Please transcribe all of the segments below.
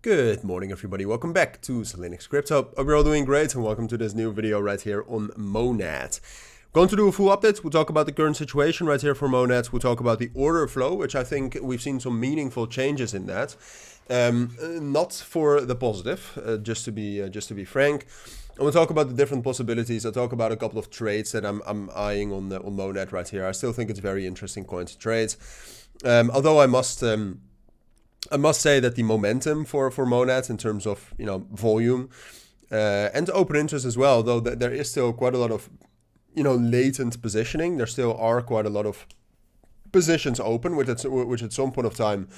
Good morning, everybody. Welcome back to cilinixfxcapital. Hope you're all doing great, and welcome to this new video right here on MONAD. Going to do a full update. We'll talk about the current situation right here for MONAD. We'll talk about the order flow, which I think we've seen some meaningful changes in that. Not for the positive, just to be frank. And we'll talk about the different possibilities. I'll talk about a couple of trades that I'm eyeing on MONAD right here. I still think it's a very interesting coin to trade. Although I must say that the momentum for MONAD in terms of volume and open interest as well, though there is still quite a lot of latent positioning. There still are quite a lot of positions open, which at some point of time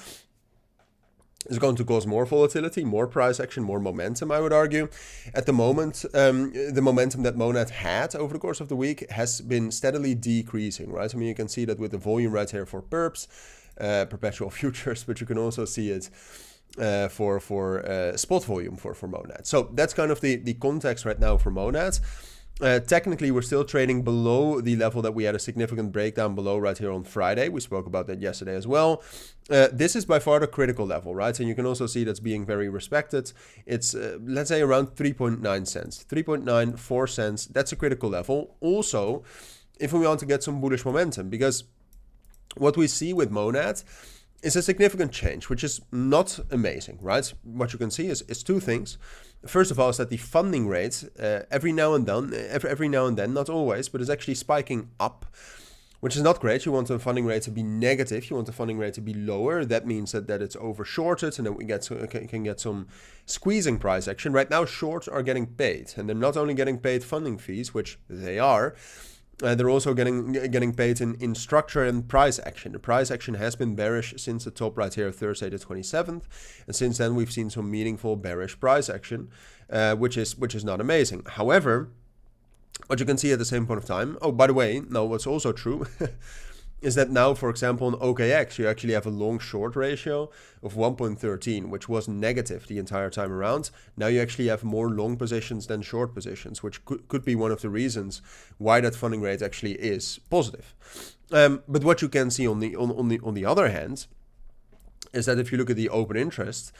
is going to cause more volatility, more price action, more momentum, I would argue. At the moment, the momentum that MONAD had over the course of the week has been steadily decreasing, right? I mean, you can see that with the volume right here for perps, perpetual futures, but you can also see it for spot volume for MONAD. So that's kind of the context right now for MONAD. Technically, we're still trading below the level that we had a significant breakdown below right here on Friday. We spoke about that yesterday as well. This is by far the critical level, right? And you can also see that's being very respected. It's, let's say, around 3.9 cents, 3.94 cents. That's a critical level. Also, if we want to get some bullish momentum, because what we see with MONAD is a significant change, which is not amazing, right? What you can see is two things. First of all, is that the funding rate every now and then, not always, but is actually spiking up, which is not great. You want the funding rate to be negative. You want the funding rate to be lower. That means that it's over shorted, and then we can get some squeezing price action. Right now, shorts are getting paid, and they're not only getting paid funding fees, which they are. They're also getting paid in structure and price action. The price action has been bearish since the top right here, Thursday the 27th, and since then we've seen some meaningful bearish price action, which is not amazing. However, what you can see at the same point of time. Oh, by the way, no, what's also true is that now, for example, on OKX, you actually have a long-short ratio of 1.13, which was negative the entire time around. Now you actually have more long positions than short positions, which could be one of the reasons why that funding rate actually is positive. But what you can see on the other hand is that if you look at the open interest,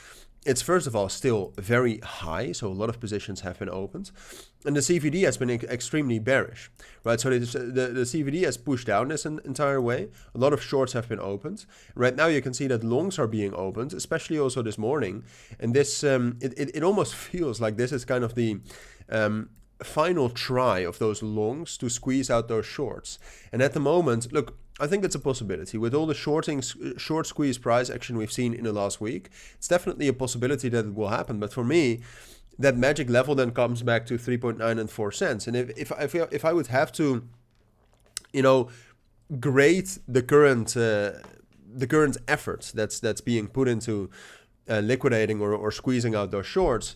it's first of all still very high, so a lot of positions have been opened, and the CVD has been extremely bearish, right? So the CVD has pushed down this entire way. A lot of shorts have been opened. Right now you can see that longs are being opened, especially also this morning, and this it almost feels like this is kind of the final try of those longs to squeeze out those shorts. And at the moment, look, I think it's a possibility. With all the short squeeze price action we've seen in the last week, it's definitely a possibility that it will happen. But for me, that magic level then comes back to 3.9 and 4 cents. And if I would have to, grade the current effort that's being put into liquidating or squeezing out those shorts,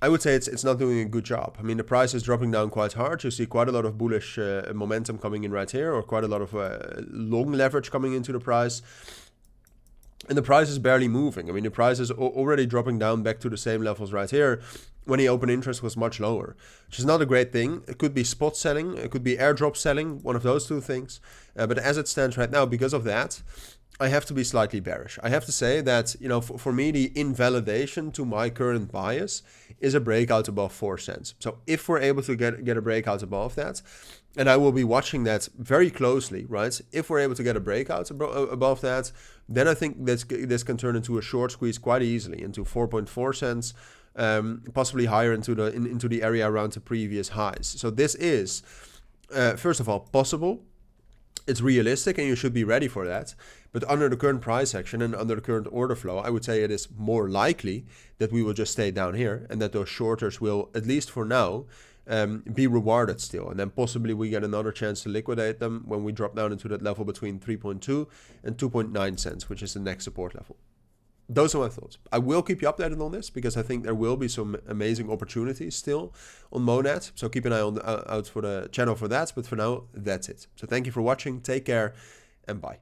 I would say it's not doing a good job. I mean, the price is dropping down quite hard. You see quite a lot of bullish momentum coming in right here, or quite a lot of long leverage coming into the price. And the price is barely moving. I mean, the price is already dropping down back to the same levels right here when the open interest was much lower, which is not a great thing. It could be spot selling. It could be airdrop selling, one of those two things. But as it stands right now, because of that, I have to be slightly bearish. I have to say that, for me, the invalidation to my current bias is a breakout above 4 cents. So if we're able to get a breakout above that, and I will be watching that very closely, right? If we're able to get a breakout above that, then I think this can turn into a short squeeze quite easily, into 4.4 cents, possibly higher into the area around the previous highs. So this is, first of all, possible. It's realistic, and you should be ready for that. But under the current price action and under the current order flow, I would say it is more likely that we will just stay down here, and that those shorters will, at least for now, be rewarded still. And then possibly we get another chance to liquidate them when we drop down into that level between 3.2 and 2.9 cents, which is the next support level. Those are my thoughts. I will keep you updated on this, because I think there will be some amazing opportunities still on MONAD. So keep an eye out for the channel for that. But for now, that's it. So thank you for watching. Take care and bye.